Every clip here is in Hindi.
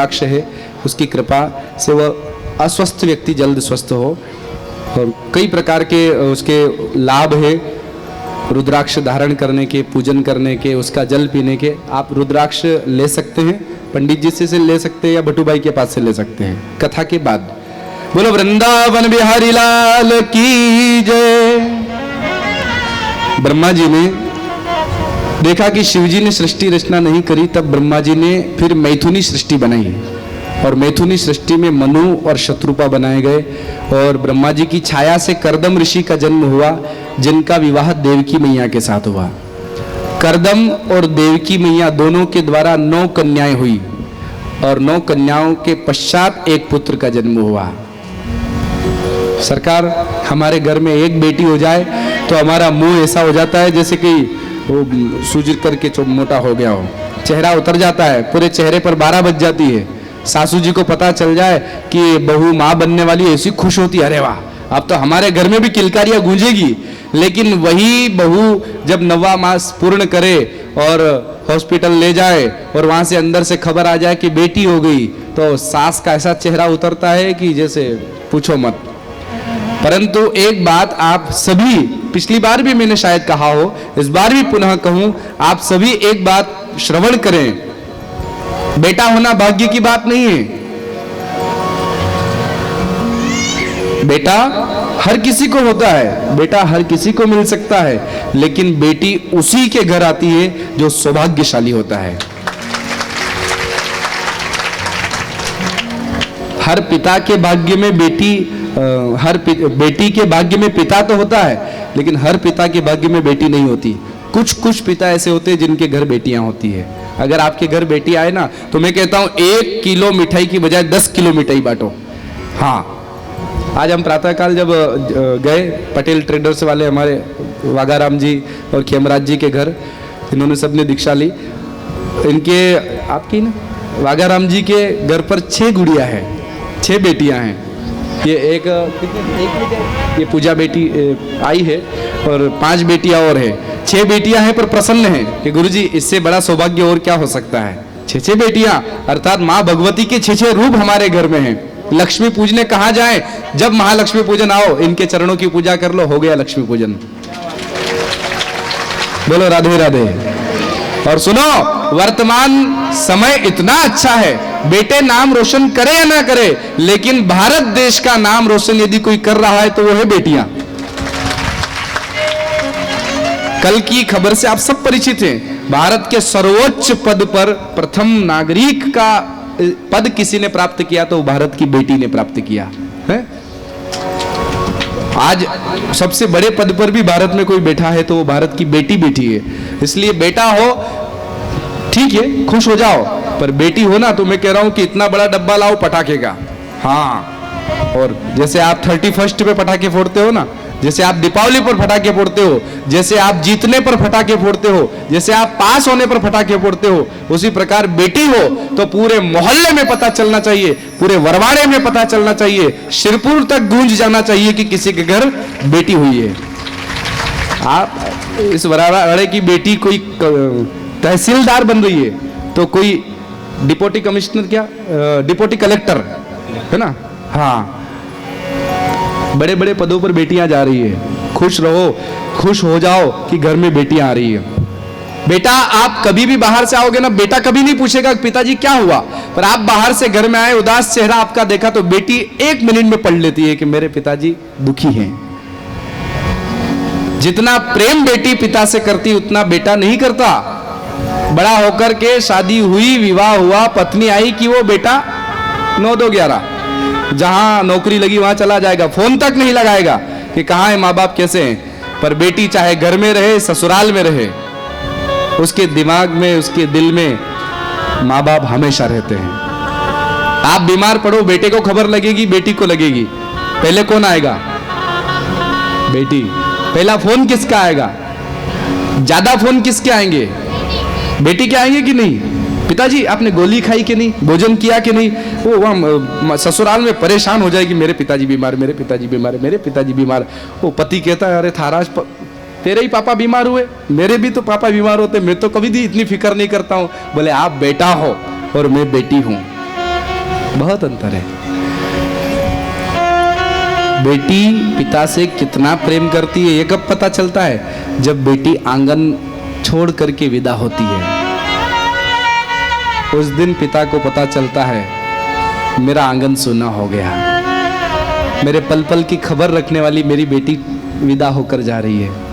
रुद्राक्ष है, उसकी कृपा से वह अस्वस्थ व्यक्ति जल्द स्वस्थ हो। और कई प्रकार के उसके लाभ है रुद्राक्ष धारण करने के, पूजन करने के, उसका जल पीने के। आप रुद्राक्ष ले सकते हैं, पंडित जी से ले सकते हैं या भट्टू भाई के पास से ले सकते हैं कथा के बाद। बोलो वृंदावन बिहारी लाल की जय। ब्रह्मा जी ने देखा कि शिवजी ने सृष्टि रचना नहीं करी, तब ब्रह्मा जी ने फिर मैथुनी सृष्टि बनाई और मैथुनी सृष्टि में मनु और शत्रुपा बनाए गए और ब्रह्मा जी की छाया से करदम ऋषि का जन्म हुआ, जिनका विवाह देवकी मैया के साथ हुआ। करदम और देवकी मैया दोनों के द्वारा 9 कन्याएं हुई और 9 कन्याओं के पश्चात एक पुत्र का जन्म हुआ। सरकार, हमारे घर में एक बेटी हो जाए तो हमारा मुंह ऐसा हो जाता है जैसे कि वो सूज करके मोटा हो गया हो, चेहरा उतर जाता है, पूरे चेहरे पर 12 बज जाती है। सासू जी को पता चल जाए कि बहू माँ बनने वाली, ऐसी खुश होती है, अरे वाह अब तो हमारे घर में भी किलकारियां गूंजेगी। लेकिन वही बहू जब 9वां मास पूर्ण करे और हॉस्पिटल ले जाए और वहां से अंदर से खबर आ जाए कि बेटी हो गई, तो सास का ऐसा चेहरा उतरता है कि जैसे पूछो मत। परंतु एक बात आप सभी, पिछली बार भी मैंने शायद कहा हो, इस बार भी पुनः कहूं, आप सभी एक बात श्रवण करें। बेटा होना भाग्य की बात नहीं है। बेटा हर किसी को होता है, बेटा हर किसी को मिल सकता है, लेकिन बेटी उसी के घर आती है जो सौभाग्यशाली होता है। हर पिता के भाग्य में बेटी, बेटी के भाग्य में पिता तो होता है, लेकिन हर पिता के भाग्य में बेटी नहीं होती। कुछ पिता ऐसे होते हैं जिनके घर बेटियां होती है। अगर आपके घर बेटी आए ना, तो मैं कहता हूं 1 किलो मिठाई की बजाय 10 किलो मिठाई बांटो। हाँ, आज हम प्रातःकाल जब गए पटेल ट्रेडर्स वाले हमारे वाघाराम जी और खेमराज जी के घर, इन्होंने सबने दीक्षा ली। इनके आपकी ना वाघाराम जी के घर पर 6 गुड़िया है, 6 बेटियां हैं। ये एक ये पूजा बेटी आई है और 5 बेटियां और है। 6 बेटियां हैं पर प्रसन्न हैं कि गुरुजी इससे बड़ा सौभाग्य और क्या हो सकता है। 6 बेटियां, अर्थात माँ भगवती के 6 रूप हमारे घर में हैं। लक्ष्मी पूजने कहाँ जाए? जब महालक्ष्मी पूजन आओ, इनके चरणों की पूजा कर लो, हो गया लक्ष्मी पूजन। बोलो राधे राधे। और सुनो, वर्तमान समय इतना अच्छा है, बेटे नाम रोशन करे या ना करे, लेकिन भारत देश का नाम रोशन यदि कोई कर रहा है तो वो है बेटियां। कल की खबर से आप सब परिचित हैं, भारत के सर्वोच्च पद पर प्रथम नागरिक का पद किसी ने प्राप्त किया तो भारत की बेटी ने प्राप्त किया है। आज सबसे बड़े पद पर भी भारत में कोई बैठा है तो वो भारत की बेटी बैठी है। इसलिए बेटा हो ठीक है, खुश हो जाओ, पर बेटी हो ना तो मैं कह रहा हूं कि इतना बड़ा डब्बा लाओ पटाखे का। हाँ, और जैसे आप 31 पे पटाखे फोड़ते हो ना, जैसे आप दीपावली पर फटाके फोड़ते हो, जैसे आप जीतने पर फटाके फोड़ते हो, जैसे आप पास होने पर फटाके फोड़ते हो, उसी प्रकार बेटी हो तो पूरे मोहल्ले में पता चलना चाहिए, पूरे वरवाड़े में पता चलना चाहिए, शिरपुर तक गूंज जाना चाहिए कि किसी के घर बेटी हुई है। आप इस वरवाड़े की बेटी कोई तहसीलदार बन रही है तो कोई डिप्टी कमिश्नर, क्या डिप्टी कलेक्टर है ना, हाँ, बड़े बड़े पदों पर बेटियां जा रही है। खुश रहो, खुश हो जाओ कि घर में बेटियां आ रही है। बेटा आप कभी भी बाहर से आओगे ना, बेटा कभी नहीं पूछेगा पिताजी क्या हुआ, पर आप बाहर से घर में आए, उदास चेहरा आपका देखा तो बेटी 1 मिनट में पढ़ लेती है कि मेरे पिताजी दुखी हैं। जितना प्रेम बेटी पिता से करती उतना बेटा नहीं करता। बड़ा होकर के शादी हुई, विवाह हुआ, पत्नी आई कि वो बेटा 9-2-11, जहां नौकरी लगी वहां चला जाएगा, फोन तक नहीं लगाएगा कि कहां है माँ बाप, कैसे हैं। पर बेटी चाहे घर में रहे, ससुराल में रहे, उसके दिमाग में, उसके दिल में माँ बाप हमेशा रहते हैं। आप बीमार पड़ो, बेटे को खबर लगेगी, बेटी को लगेगी, पहले कौन आएगा? बेटी। पहला फोन किसका आएगा? ज्यादा फोन किसके आएंगे? बेटी के आएंगे कि नहीं? पिताजी आपने गोली खाई कि नहीं, भोजन किया कि नहीं? वो वहाँ ससुराल में परेशान हो जाएगी, मेरे पिताजी बीमार, मेरे पिताजी बीमार, मेरे पिताजी बीमार। वो पति कहता है अरे थाराज तेरे ही पापा बीमार हुए, मेरे भी तो पापा बीमार होते, मैं तो कभी भी इतनी फिक्र नहीं करता हूँ। बोले आप बेटा हो और मैं बेटी हूँ, बहुत अंतर है। बेटी पिता से कितना प्रेम करती है ये कब पता चलता है? जब बेटी आंगन छोड़ करके विदा होती है, उस दिन पिता को पता चलता है मेरा आंगन सूना हो गया, मेरे पल पल की खबर रखने वाली मेरी बेटी विदा होकर जा रही है।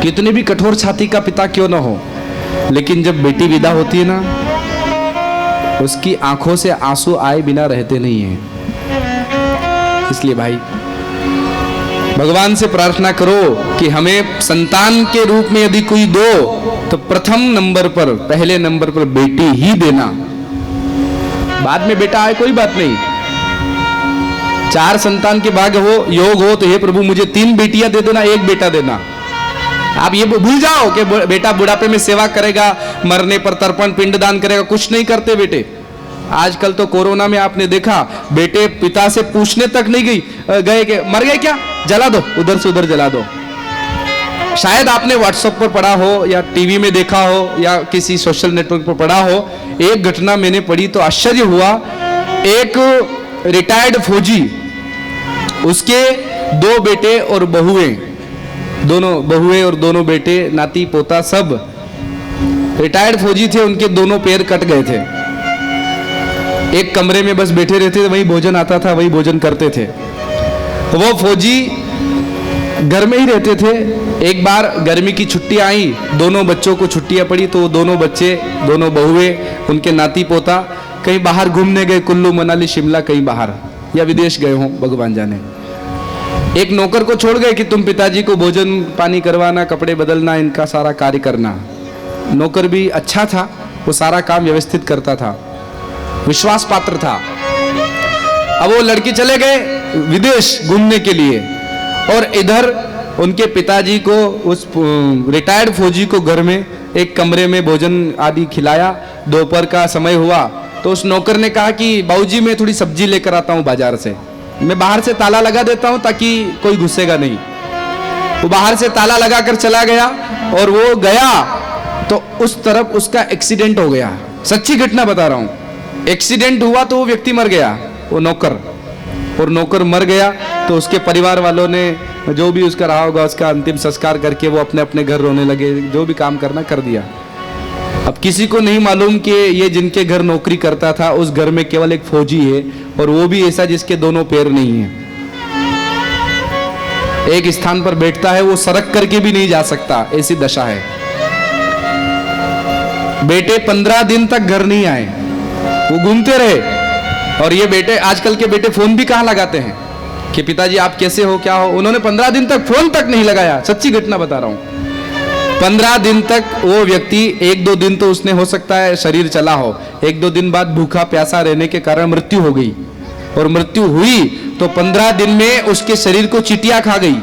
कितने भी कठोर छाती का पिता क्यों ना हो, लेकिन जब बेटी विदा होती है ना, उसकी आंखों से आंसू आए बिना रहते नहीं हैं। इसलिए भाई भगवान से प्रार्थना करो कि हमें संतान के रूप में यदि कोई दो तो प्रथम नंबर पर, पहले नंबर पर बेटी ही देना। बाद में बेटा आए कोई बात नहीं। 4 संतान के भाग हो, योग हो तो हे प्रभु मुझे 3 बेटियां दे देना, 1 बेटा देना। आप ये भूल जाओ कि बेटा बुढ़ापे में सेवा करेगा, मरने पर तर्पण पिंडदान करेगा। कुछ नहीं करते बेटे। आजकल तो कोरोना में आपने देखा बेटे पिता से पूछने तक नहीं गए कि मर गए क्या, जला दो, उधर से उधर जला दो। शायद आपने व्हाट्सएप पर पढ़ा हो या टीवी में देखा हो या किसी सोशल नेटवर्क पर पढ़ा हो। एक घटना मैंने पढ़ी तो आश्चर्य हुआ। एक रिटायर्ड फौजी, उसके 2 बेटे और बहुएं, दोनों बहुएं और दोनों बेटे, नाती पोता सब रिटायर्ड फौजी थे। उनके दोनों पैर कट गए थे। एक कमरे में बस बैठे रहते थे, वही भोजन आता था, वही भोजन करते थे। वो फौजी घर में ही रहते थे। एक बार गर्मी की छुट्टी आई, दोनों बच्चों को छुट्टियां पड़ी तो दोनों बच्चे, दोनों बहुएं, उनके नाती पोता कहीं बाहर घूमने गए, कुल्लू मनाली शिमला कहीं बाहर या विदेश गए हों, भगवान जाने। एक नौकर को छोड़ गए कि तुम पिताजी को भोजन पानी करवाना, कपड़े बदलना, इनका सारा कार्य करना। नौकर भी अच्छा था, वो सारा काम व्यवस्थित करता था, विश्वास पात्र था। अब वो लड़के चले गए विदेश घूमने के लिए और इधर उनके पिताजी को, उस रिटायर्ड फौजी को घर में एक कमरे में भोजन आदि खिलाया। दोपहर का समय हुआ तो उस नौकर ने कहा कि बाबूजी मैं थोड़ी सब्जी लेकर आता हूँ बाजार से, मैं बाहर से ताला लगा देता हूँ ताकि कोई घुसेगा नहीं। वो बाहर से ताला लगा कर चला गया और वो गया तो उस तरफ उसका एक्सीडेंट हो गया। सच्ची घटना बता रहा हूँ। एक्सीडेंट हुआ तो वो व्यक्ति मर गया, वो नौकर, और नौकर मर गया तो उसके परिवार वालों ने जो भी उसका रहा होगा उसका अंतिम संस्कार करके वो अपने अपने घर रोने लगे, जो भी काम करना कर दिया। अब किसी को नहीं मालूम कि ये जिनके घर नौकरी करता था उस घर में केवल एक फौजी है, और वो भी ऐसा जिसके दोनों पैर नहीं है। एक स्थान पर बैठता है, वो सरक करके भी नहीं जा सकता, ऐसी दशा है। बेटे 15 दिन तक घर नहीं आए, वो घूमते रहे। और ये बेटे, आजकल के बेटे फोन भी कहां लगाते हैं कि पिताजी आप कैसे हो, क्या हो। उन्होंने 15 दिन तक फोन तक नहीं लगाया। सच्ची घटना बता रहा हूं। 15 दिन तक वो व्यक्ति, 1-2 दिन तो उसने हो सकता है शरीर चला हो, 1-2 दिन बाद भूखा प्यासा रहने के कारण मृत्यु हो गई। और मृत्यु हुई तो 15 दिन में उसके शरीर को चींटियां खा गई,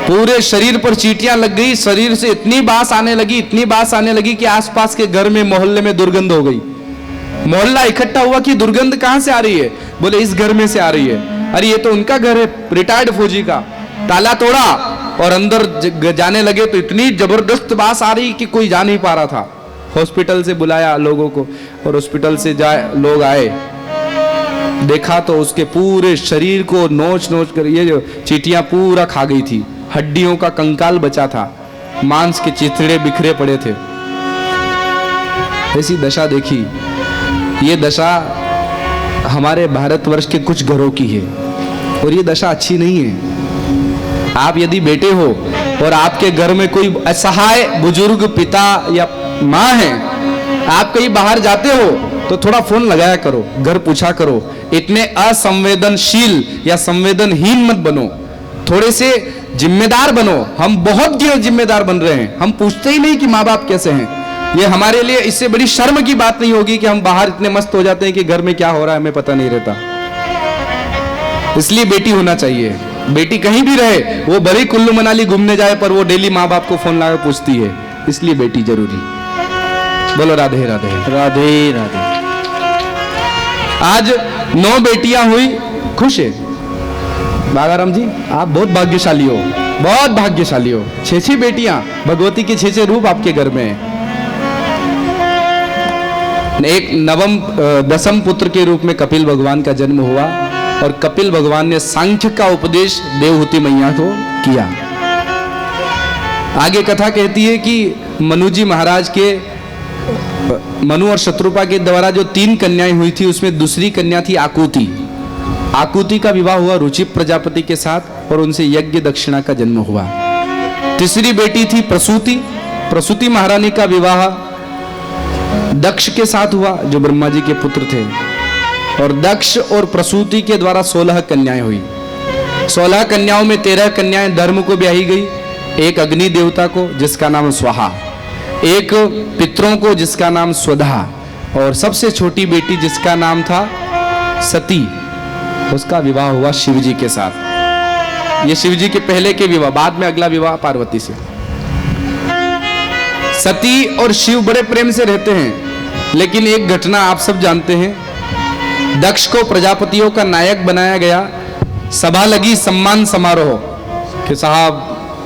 पूरे शरीर पर चींटियां लग गई। शरीर से इतनी बास आने लगी, इतनी बास आने लगी कि आसपास के घर में, मोहल्ले में दुर्गंध हो गई। मोहल्ला इकट्ठा हुआ कि दुर्गंध कहां से आ रही है? बोले इस घर में से आ रही है। अरे ये तो उनका घर है, रिटायर्ड फौजी का। ताला तोड़ा और अंदर जाने लगे तो इतनी जबरदस्त बास आ रही कि कोई जा नहीं पा रहा था। हॉस्पिटल से बुलाया लोगों को और हॉस्पिटल से जाए लोग आए, देखा तो उसके पूरे शरीर को नोच नोच कर ये जो चींटियां पूरा खा गई थी। हड्डियों का कंकाल बचा था, मांस के चिथड़े बिखरे पड़े थे। ऐसी दशा देखी। ये दशा हमारे भारतवर्ष के कुछ घरों की है और ये दशा अच्छी नहीं है। आप यदि बेटे हो और आपके घर में कोई असहाय बुजुर्ग पिता या माँ है, आप कहीं बाहर जाते हो तो थोड़ा फोन लगाया करो, घर पूछा करो। इतने असंवेदनशील या संवेदनहीन मत बनो, थोड़े से जिम्मेदार बनो। हम बहुत जिम्मेदार बन रहे हैं, हम पूछते ही नहीं कि माँ बाप कैसे हैं। ये हमारे लिए इससे बड़ी शर्म की बात नहीं होगी कि हम बाहर इतने मस्त हो जाते हैं कि घर में क्या हो रहा है हमें पता नहीं रहता। इसलिए बेटी होना चाहिए। बेटी कहीं भी रहे, वो भले ही कुल्लू मनाली घूमने जाए, पर वो डेली माँ बाप को फोन लगा पूछती है। इसलिए बेटी जरूरी। बोलो राधे राधे राधे राधे। आज 9 बेटियां हुई, खुश है बागाराम जी? आप बहुत भाग्यशाली हो, बहुत भाग्यशाली हो। 6 बेटियां, भगवती के 6 रूप आपके घर में है। एक दसम पुत्र के रूप में कपिल भगवान का जन्म हुआ और कपिल भगवान ने सांख्य का उपदेश देवहूति मैया को किया। आगे कथा कहती है कि मनु जी महाराज के मनु और शत्रुपा के द्वारा जो 3 कन्याएं हुई थी उसमें दूसरी कन्या थी आकुति। आकुति का विवाह हुआ रुचि प्रजापति के साथ और उनसे यज्ञ दक्षिणा का जन्म हुआ। तीसरी बेटी थी प्रसूति। प्रसूति महारानी का विवाह दक्ष के साथ हुआ जो ब्रह्मा जी के पुत्र थे और दक्ष और प्रसूति के द्वारा 16 कन्याएं हुई। 16 कन्याओं में 13 कन्याएं धर्म को ब्याही गई, एक अग्नि देवता को जिसका नाम स्वाहा, एक पितरों को जिसका नाम स्वधा और सबसे छोटी बेटी जिसका नाम था सती, उसका विवाह हुआ शिव जी के साथ। ये शिव जी के पहले के विवाह, बाद में अगला विवाह पार्वती से। सती और शिव बड़े प्रेम से रहते हैं, लेकिन एक घटना आप सब जानते हैं। दक्ष को प्रजापतियों का नायक बनाया गया। सभा लगी सम्मान समारोह कि साहब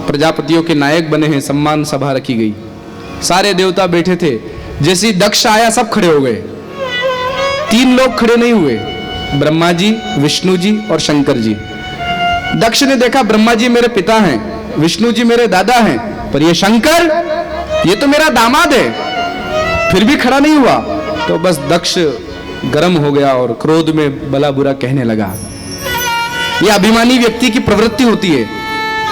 प्रजापतियों के नायक बने हैं, सम्मान सभा रखी गई। सारे देवता बैठे थे। जैसे दक्ष आया सब खड़े हो गए। 3 लोग खड़े नहीं हुए, ब्रह्मा जी, विष्णु जी और शंकर जी। दक्ष ने देखा ब्रह्मा जी मेरे पिता हैं, विष्णु जी मेरे दादा हैं, पर ये शंकर ये तो मेरा दामाद है, फिर भी खड़ा नहीं हुआ। तो बस दक्ष गर्म हो गया और क्रोध में भला बुरा कहने लगा। ये अभिमानी व्यक्ति की प्रवृत्ति होती है।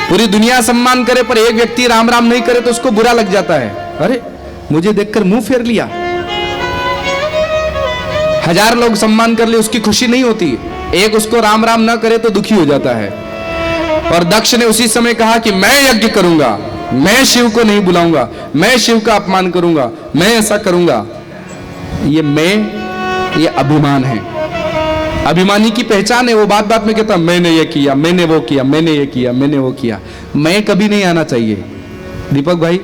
पूरी दुनिया सम्मान करे पर एक व्यक्ति राम राम नहीं करे तो उसको बुरा लग जाता है। अरे मुझे देखकर मुंह फेर लिया। 1000 लोग सम्मान कर ले उसकी खुशी नहीं होती, एक उसको राम राम ना करे तो दुखी हो जाता है। और दक्ष ने उसी समय कहा कि मैं यज्ञ करूंगा, मैं शिव को नहीं बुलाऊंगा, मैं शिव का अपमान करूंगा, मैं ऐसा करूंगा। ये अभिमान है। अभिमानी की पहचान है। वो बात बात में कहता मैंने ये किया, मैंने वो किया, मैंने ये किया, मैंने वो किया। मैं कभी नहीं आना चाहिए दीपक भाई।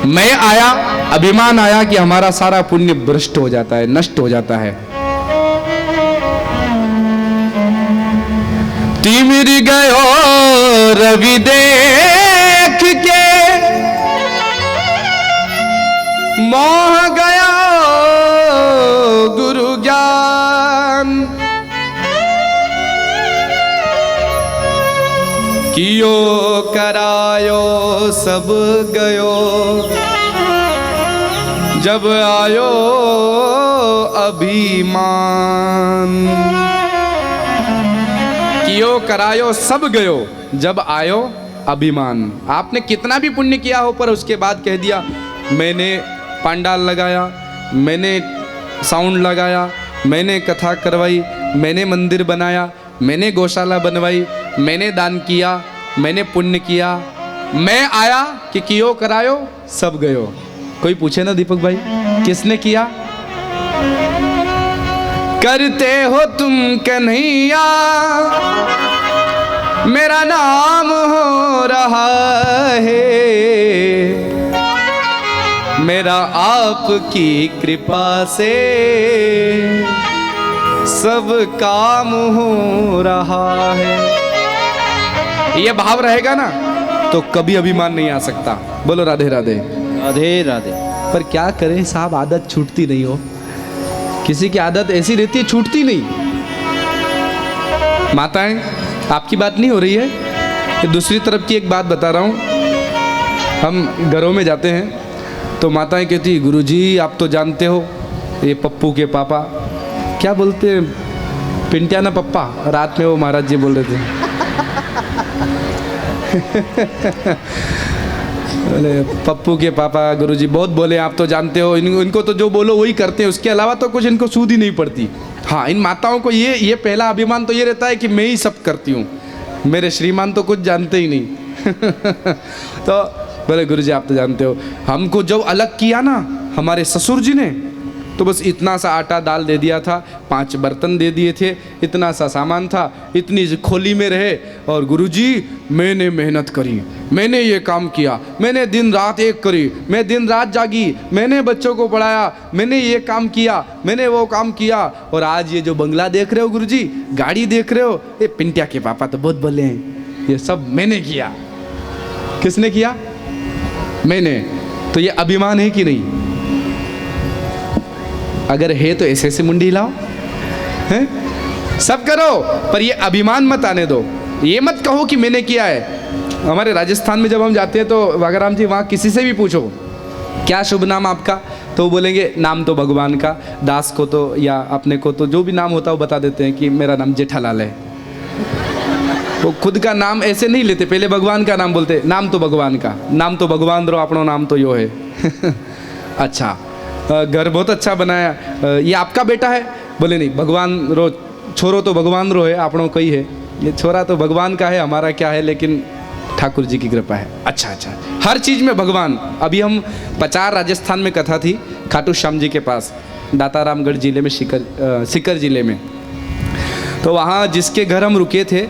मैं आया, अभिमान आया कि हमारा सारा पुण्य भ्रष्ट हो जाता है, नष्ट हो जाता है। तिमिर गयो रवि देख के मोह गया गुरु ज्ञान, कियो करायो सब गयो, जब आयो अभिमान। कियो करायो सब गयो, जब आयो अभिमान। आपने कितना भी पुण्य किया हो पर उसके बाद कह दिया मैंने पंडाल लगाया, मैंने साउंड लगाया, मैंने कथा करवाई, मैंने मंदिर बनाया, मैंने गौशाला बनवाई, मैंने दान किया, मैंने पुण्य किया, मैं आया कि कियो करायो सब गयो। कोई पूछे ना दीपक भाई किसने किया? करते हो तुम कन्हैया, मेरा नाम हो रहा है, मेरा आपकी कृपा से सब काम हो रहा है। ये भाव रहेगा ना तो कभी अभिमान नहीं आ सकता। बोलो राधे राधे। राधे राधे। पर क्या करें साहब, आदत छूटती नहीं हो। किसी की आदत ऐसी रहती है छूटती नहीं। माताएं, आपकी बात नहीं हो रही है, ये दूसरी तरफ की एक बात बता रहा हूँ। हम घरों में जाते हैं तो माताएं कहती गुरुजी आप तो जानते हो ये पप्पू के पापा क्या बोलते हैं, पिंटिया ना पप्पा, रात में वो महाराज जी बोल रहे थे। पप्पू के पापा गुरुजी बहुत बोले, आप तो जानते हो इनको तो जो बोलो वही करते हैं, उसके अलावा तो कुछ इनको सूद ही नहीं पड़ती। हाँ, इन माताओं को ये पहला अभिमान तो ये रहता है कि मैं ही सब करती हूँ, मेरे श्रीमान तो कुछ जानते ही नहीं। तो बोले गुरुजी आप तो जानते हो, हमको जब अलग किया ना हमारे ससुर जी ने, तो बस इतना सा आटा दाल दे दिया था, 5 बर्तन दे दिए थे, इतना सा सामान था, इतनी खोली में रहे। और गुरुजी मैंने मेहनत करी, मैंने ये काम किया, मैंने दिन रात एक करी, मैं दिन रात जागी, मैंने बच्चों को पढ़ाया, मैंने ये काम किया, मैंने वो काम किया। और आज ये जो बंगला देख रहे हो गुरुजी, गाड़ी देख रहे हो, ये पिंटिया के पापा तो बहुत बोले हैं, ये सब मैंने किया। किसने किया? मैंने। तो ये अभिमान है कि नहीं? अगर है तो ऐसे ऐसे मुंडी हिलाओ, हैं? सब करो, पर ये अभिमान मत आने दो। ये मत कहो कि मैंने किया है। हमारे राजस्थान में जब हम जाते हैं तो वाघाराम जी, वहाँ किसी से भी पूछो क्या शुभ नाम आपका, तो वो बोलेंगे नाम तो भगवान का, दास को तो या अपने को तो जो भी नाम होता है वो बता देते हैं कि मेरा नाम जेठालाल है। वो खुद का नाम ऐसे नहीं लेते, पहले भगवान का नाम बोलते, नाम तो भगवान का, नाम तो भगवान रो, अपनो नाम तो यो है। अच्छा, घर बहुत अच्छा बनाया, ये आपका बेटा है? बोले नहीं, भगवान रो, छोरो तो भगवान रो है, अपनों कई है, ये छोरा तो भगवान का है, हमारा क्या है, लेकिन ठाकुर जी की कृपा है। अच्छा अच्छा, हर चीज़ में भगवान। अभी हम पचार राजस्थान में कथा थी, खाटू श्याम जी के पास, दातारामगढ़ जिले में, सीकर जिले में। तो वहाँ जिसके घर हम रुके थे,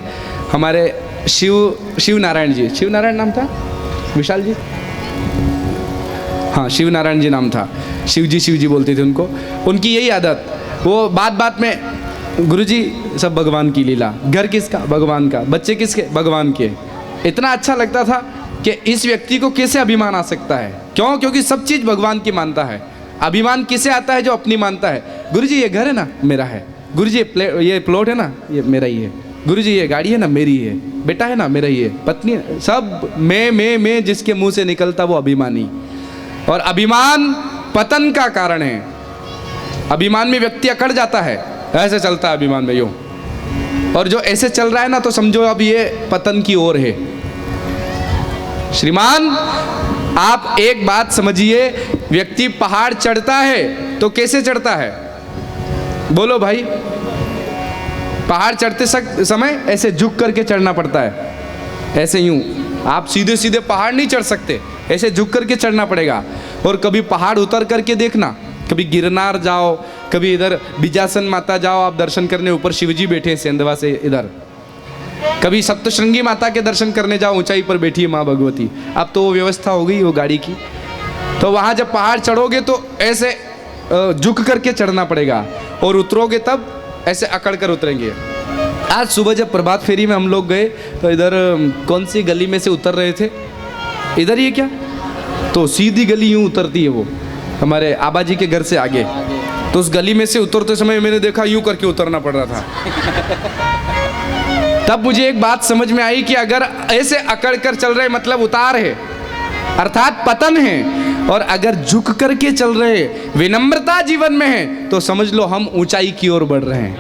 हमारे शिव नारायण जी, शिव नारायण नाम था विशाल जी, हाँ शिव नारायण जी नाम था, शिव जी बोलते थे उनको। उनकी यही आदत, वो बात बात में गुरुजी सब भगवान की लीला, घर किसका? भगवान का, बच्चे किसके? भगवान के। इतना अच्छा लगता था कि इस व्यक्ति को कैसे अभिमान आ सकता है। क्यों? क्योंकि सब चीज़ भगवान की मानता है। अभिमान किसे आता है? जो अपनी मानता है। गुरुजी ये घर है ना, मेरा है। गुरुजी ये प्लॉट है ना, ये मेरा ही है। गुरुजी ये गाड़ी है ना, मेरी है। बेटा है ना, मेरा ही है। पत्नी है, सब मैं जिसके मुंह से निकलता वो अभिमानी। और अभिमान पतन का कारण है। अभिमान में व्यक्ति अकड़ जाता है, ऐसे चलता है अभिमान में यूं, और जो ऐसे चल रहा है ना, तो समझो अब ये पतन की ओर है। श्रीमान, आप एक बात समझिए, व्यक्ति पहाड़ चढ़ता है तो कैसे चढ़ता है? बोलो भाई। पहाड़ चढ़ते समय ऐसे झुक करके चढ़ना पड़ता है, ऐसे यूं। आप सीधे सीधे पहाड़ नहीं चढ़ सकते, ऐसे झुक करके चढ़ना पड़ेगा। और कभी पहाड़ उतर करके देखना, कभी गिरनार जाओ, कभी इधर बिजासन माता जाओ आप दर्शन करने, ऊपर शिवजी बैठे हैं सेंधवा से इधर। कभी सप्तशृंगी माता के दर्शन करने जाओ, ऊंचाई पर बैठी है माँ भगवती। अब तो वो व्यवस्था हो गई वो गाड़ी की। तो वहाँ जब पहाड़ चढ़ोगे तो ऐसे झुक करके चढ़ना पड़ेगा, और उतरोगे तब ऐसे अकड़ कर उतरेंगे। आज सुबह जब प्रभात फेरी में हम लोग गए तो इधर कौन सी गली में से उतर रहे थे, इधर ही है क्या, तो सीधी गली यूँ उतरती है वो हमारे आबा जी के घर से आगे। तो उस गली में से उतरते समय मैंने देखा यूं करके उतरना पड़ रहा था। तब मुझे एक बात समझ में आई कि अगर ऐसे अकड़ कर चल रहे मतलब उतार है, अर्थात पतन है। और अगर झुक करके चल रहे, विनम्रता जीवन में है, तो समझ लो हम ऊंचाई की ओर बढ़ रहे हैं।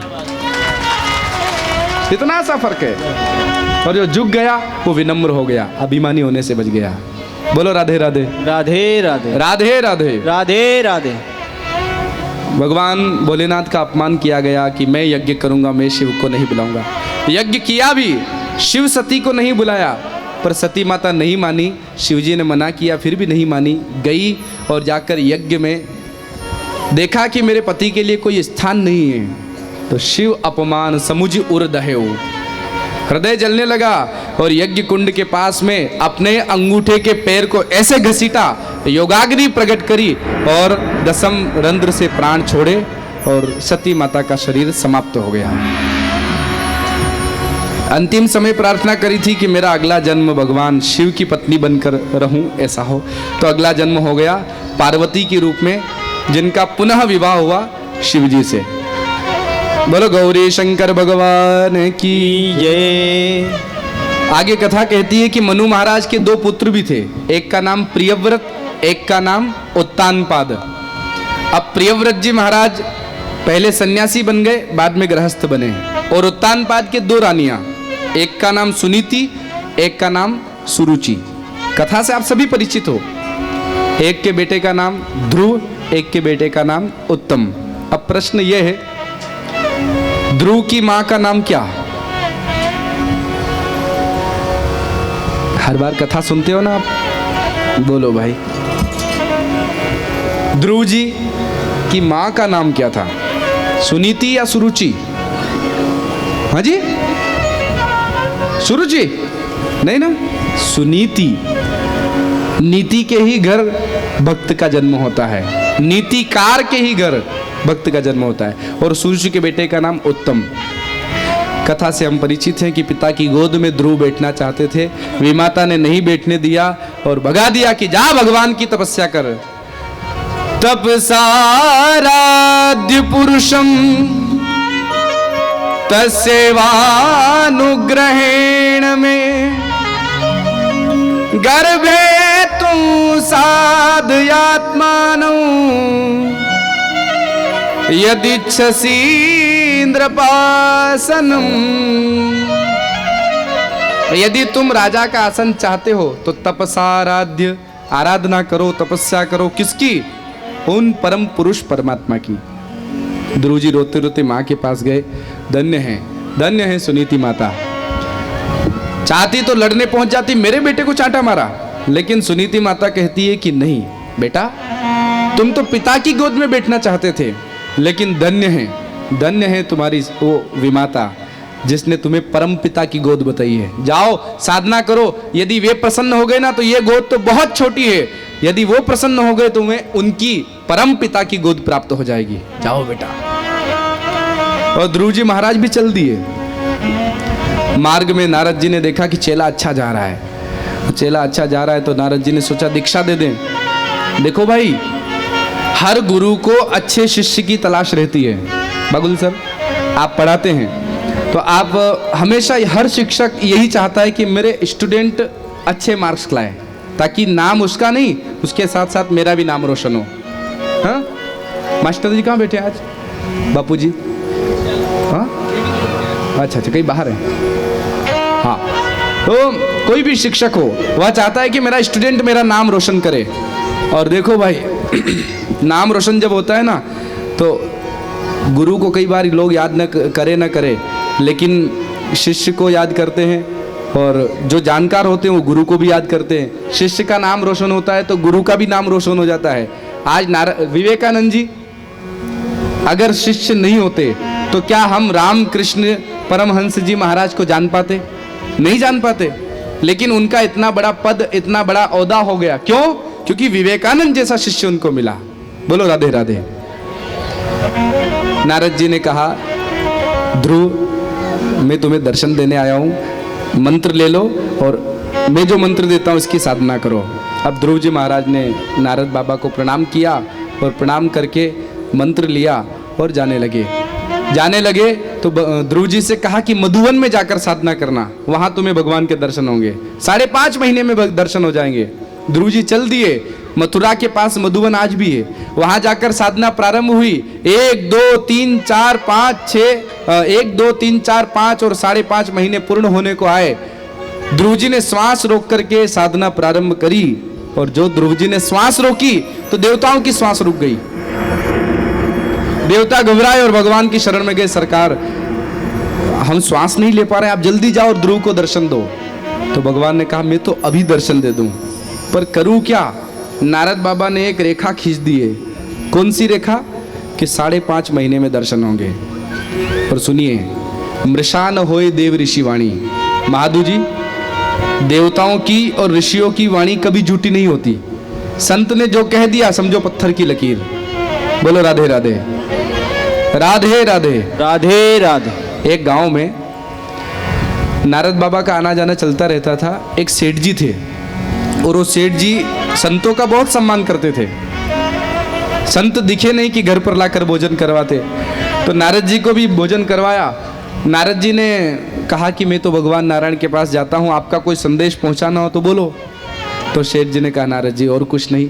इतना सा फर्क है। और जो झुक गया वो विनम्र हो गया, अभिमानी होने से बच गया। बोलो राधे राधे राधे राधे राधे राधे राधे राधे। भगवान भोलेनाथ का अपमान किया गया कि मैं यज्ञ करूंगा, मैं शिव को नहीं बुलाऊंगा। यज्ञ किया भी, शिव सती को नहीं बुलाया, पर सती माता नहीं मानी। शिवजी ने मना किया, फिर भी नहीं मानी। गई और जाकर यज्ञ में देखा कि मेरे पति के लिए कोई स्थान नहीं है, तो शिव अपमान समुझ उर दहेउ, हृदय जलने लगा। और यज्ञ कुंड के पास में अपने अंगूठे के पैर को ऐसे घसीटा, योगाग्नि प्रकट करी और दसम रंध्र से प्राण छोड़े, और सती माता का शरीर समाप्त हो गया। अंतिम समय प्रार्थना करी थी कि मेरा अगला जन्म भगवान शिव की पत्नी बनकर रहूं, ऐसा हो। तो अगला जन्म हो गया पार्वती के रूप में, जिनका पुनः विवाह हुआ शिव जी से। बोलो गौरी शंकर भगवान की जय। आगे कथा कहती है कि मनु महाराज के दो पुत्र भी थे, एक का नाम प्रियव्रत, एक का नाम उत्तानपाद। अब प्रियव्रत जी महाराज पहले सन्यासी बन गए, बाद में गृहस्थ बने। और उत्तानपाद के दो रानियां, एक का नाम सुनीति, एक का नाम सुरुचि। कथा से आप सभी परिचित हो। एक के बेटे का नाम ध्रुव, एक के बेटे का नाम उत्तम। अब प्रश्न यह है, ध्रुव की मां का नाम क्या? हर बार कथा सुनते हो ना आप, बोलो भाई। ध्रुव जी की मां का नाम क्या था? सुनीति या सुरुचि? हाँ जी, सुरुचि नहीं ना, सुनीति। नीति के ही घर भक्त का जन्म होता है, नीतिकार के ही घर भक्त का जन्म होता है। और सुरुचि के बेटे का नाम उत्तम। कथा से हम परिचित हैं कि पिता की गोद में ध्रुव बैठना चाहते थे, विमाता ने नहीं बैठने दिया और भगा दिया कि जा भगवान की तपस्या कर। तपसाराध्य पुरुषम तस्यैवानुग्रहेण में गर्भे तु साधयात्मानं यदिच्छसीन्द्रपासनम। यदि तुम राजा का आसन चाहते हो तो तपसाराध्य, आराधना करो, तपस्या करो। किसकी? उन परम पुरुष परमात्मा की। ध्रुव जी रोते रोते माँ के पास गए। धन्य है सुनीति माता। चाहती तो लड़ने पहुंच जाती, मेरे बेटे को चांटा मारा, लेकिन सुनीति माता कहती है कि नहीं बेटा, तुम तो पिता की गोद में बैठना चाहते थे, लेकिन धन्य है तुम्हारी वो विमाता जिसने तुम्हें परम पिता की गोद बताई है। जाओ साधना करो, यदि वे प्रसन्न हो गए ना तो ये गोद तो बहुत छोटी है, यदि वो प्रसन्न हो गए तो तुम्हें उनकी परम पिता की गोद प्राप्त हो जाएगी। जाओ बेटा। और ध्रुव जी महाराज भी चल दिए। मार्ग में नारद जी ने देखा कि चेला अच्छा जा रहा है, चेला अच्छा जा रहा है तो नारद जी ने सोचा दीक्षा दे दें। देखो भाई, हर गुरु को अच्छे शिष्य की तलाश रहती है। बगुल सर आप पढ़ाते हैं तो आप हमेशा, हर शिक्षक यही चाहता है कि मेरे स्टूडेंट अच्छे मार्क्स लाए, ताकि नाम उसका नहीं, उसके साथ साथ मेरा भी नाम रोशन हो। हाँ मास्टर जी कहाँ बैठे आज? बापू जी? हाँ अच्छा कहीं बाहर है। हाँ तो कोई भी शिक्षक हो वह चाहता है कि मेरा स्टूडेंट मेरा नाम रोशन करे। और देखो भाई नाम रोशन जब होता है ना तो गुरु को कई बार लोग याद न करे, लेकिन शिष्य को याद करते हैं, और जो जानकार होते हैं वो गुरु को भी याद करते हैं। शिष्य का नाम रोशन होता है तो गुरु का भी नाम रोशन हो जाता है। आज विवेकानंद जी अगर शिष्य नहीं होते तो क्या हम रामकृष्ण परमहंस जी महाराज को जान पाते? नहीं जान पाते। लेकिन उनका इतना बड़ा पद, इतना बड़ा ओहदा हो गया। क्यों? क्योंकि विवेकानंद जैसा शिष्य उनको मिला। बोलो राधे राधे। नारद जी ने कहा ध्रुव, मैं तुम्हें दर्शन देने आया हूँ, मंत्र ले लो और मैं जो मंत्र देता हूँ इसकी साधना करो। अब ध्रुव जी महाराज ने नारद बाबा को प्रणाम किया और प्रणाम करके मंत्र लिया और जाने लगे तो ध्रुव जी से कहा कि मधुवन में जाकर साधना करना, वहां तुम्हें भगवान के दर्शन होंगे, 5.5 महीने में दर्शन हो जाएंगे। ध्रुव जी चल दिए। मथुरा के पास मधुवन आज भी है, वहां जाकर साधना प्रारंभ हुई। 1 2 3 4 5 6 1 2 3 4 5 और 5.5 महीने पूर्ण होने को आए। ध्रुव जी ने श्वास रोक करके साधना प्रारंभ करी, और जो ध्रुव जी ने श्वास रोकी तो देवताओं की श्वास रुक गई। देवता घबराए और भगवान की शरण में गए, सरकार हम श्वास नहीं ले पा रहे, आप जल्दी जाओ और ध्रुव को दर्शन दो। तो भगवान ने कहा मैं तो अभी दर्शन दे दूं, पर करूं क्या? नारद बाबा ने एक रेखा खींच दी है। कौन सी रेखा? कि 5.5 महीने में दर्शन होंगे। और सुनिए, मृषा न होए देव ऋषि वाणी। महादू जी, देवताओं की और ऋषियों की वाणी कभी झूठी नहीं होती। संत ने जो कह दिया समझो पत्थर की लकीर। बोलो राधे राधे राधे राधे राधे राधे। एक गांव में नारद बाबा का आना जाना चलता रहता था। एक सेठ जी थे और वो सेठ जी संतों का बहुत सम्मान करते थे। संत दिखे नहीं कि घर पर लाकर भोजन करवाते, तो नारद जी को भी भोजन करवाया। नारद जी ने कहा कि मैं तो भगवान नारायण के पास जाता हूँ, आपका कोई संदेश पहुँचाना हो तो बोलो। तो सेठ जी ने कहा नारद जी और कुछ नहीं,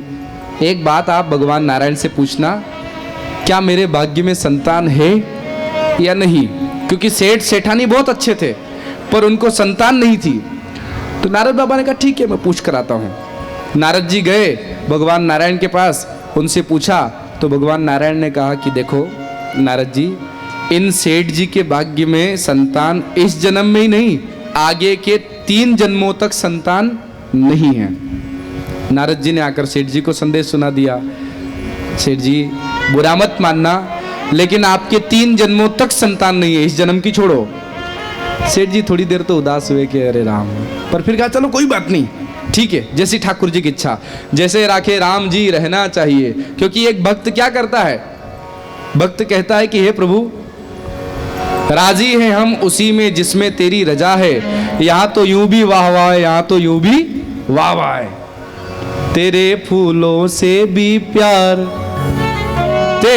एक बात आप भगवान नारायण से पूछना, क्या मेरे भाग्य में संतान है या नहीं? क्योंकि सेठ सेठानी बहुत अच्छे थे पर उनको संतान नहीं थी। तो नारद बाबा ने कहा ठीक है मैं पूछ कर आता हूँ। नारद जी गए भगवान नारायण के पास, उनसे पूछा तो भगवान नारायण ने कहा कि देखो नारद जी, इन सेठ जी के भाग्य में संतान इस जन्म में ही नहीं, आगे के 3 जन्मों तक संतान नहीं है। नारद जी ने आकर सेठ जी को संदेश सुना दिया, सेठ जी बुरा मत मानना, लेकिन आपके 3 जन्मों तक संतान नहीं है, इस जन्म की छोड़ो। सेठ जी थोड़ी देर तो उदास हुए कि अरे राम, पर फिर कहा चलो कोई बात नहीं, ठीक है, जैसी ठाकुर जी की इच्छा, जैसे राखे राम जी रहना चाहिए। क्योंकि एक भक्त क्या करता है, भक्त कहता है कि हे प्रभु राजी हैं हम उसी में जिसमें तेरी रजा है, यहाँ तो यूं भी वाह वाह है, यहाँ तो यूं भी वाह वाह है, तेरे फूलों से भी प्यार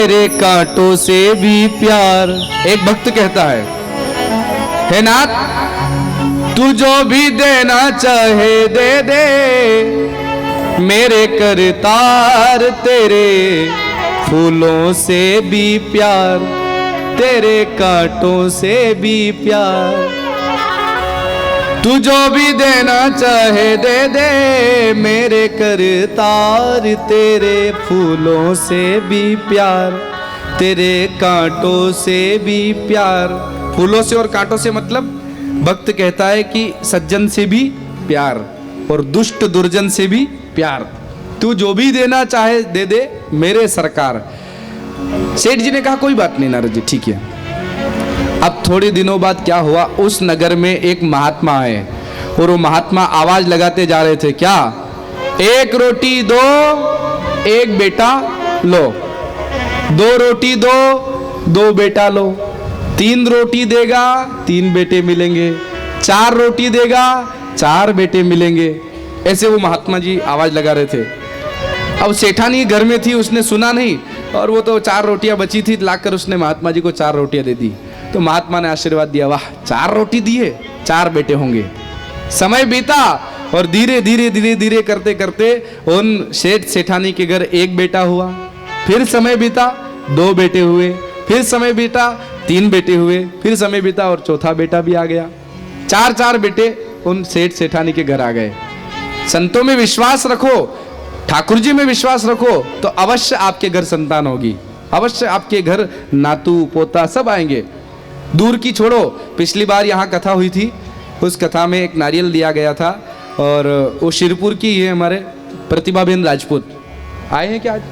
तेरे कांटों से भी प्यार। एक भक्त कहता है नाथ तू जो भी देना चाहे दे दे, मेरे करतार तेरे फूलों से भी प्यार, तेरे कांटों से भी प्यार। तू जो भी देना चाहे दे दे, मेरे करतार तेरे फूलों से भी प्यार, तेरे कांटों से भी प्यार। फूलों से और कांटों से मतलब भक्त कहता है कि सज्जन से भी प्यार और दुष्ट दुर्जन से भी प्यार। तू जो भी देना चाहे दे दे मेरे सरकार। सेठ जी ने कहा कोई बात नहीं नारद जी, ठीक है। अब थोड़े दिनों बाद क्या हुआ, उस नगर में एक महात्मा आए और वो महात्मा आवाज लगाते जा रहे थे, क्या एक रोटी दो एक बेटा लो, दो रोटी दो दो बेटा लो, 3 रोटी देगा 3 बेटे मिलेंगे, 4 रोटी देगा 4 बेटे मिलेंगे। ऐसे वो महात्मा जी आवाज लगा रहे थे। अब सेठानी घर में थी, उसने सुना नहीं और वो तो 4 रोटियां बची थी, लाकर उसने महात्मा जी को 4 रोटियां दे दी। तो महात्मा ने आशीर्वाद दिया, वाह 4 रोटी दिए 4 बेटे होंगे। समय बीता और धीरे धीरे धीरे धीरे करते करते उन सेठ सेठानी के घर 1 बेटा हुआ। फिर समय बीता 2 बेटे हुए, फिर समय बीता 3 बेटे हुए, फिर समय बीता और चौथा बेटा भी आ गया। 4 बेटे उन सेठ सेठानी के घर आ गए। संतों में विश्वास रखो, ठाकुर जी में विश्वास रखो तो अवश्य आपके घर संतान होगी, अवश्य आपके घर नातू पोता सब आएंगे। दूर की छोड़ो, पिछली बार यहाँ कथा हुई थी, उस कथा में एक नारियल दिया गया था और वो शिरपुर की है हमारे प्रतिभाबेन राजपूत। आए हैं क्या आज?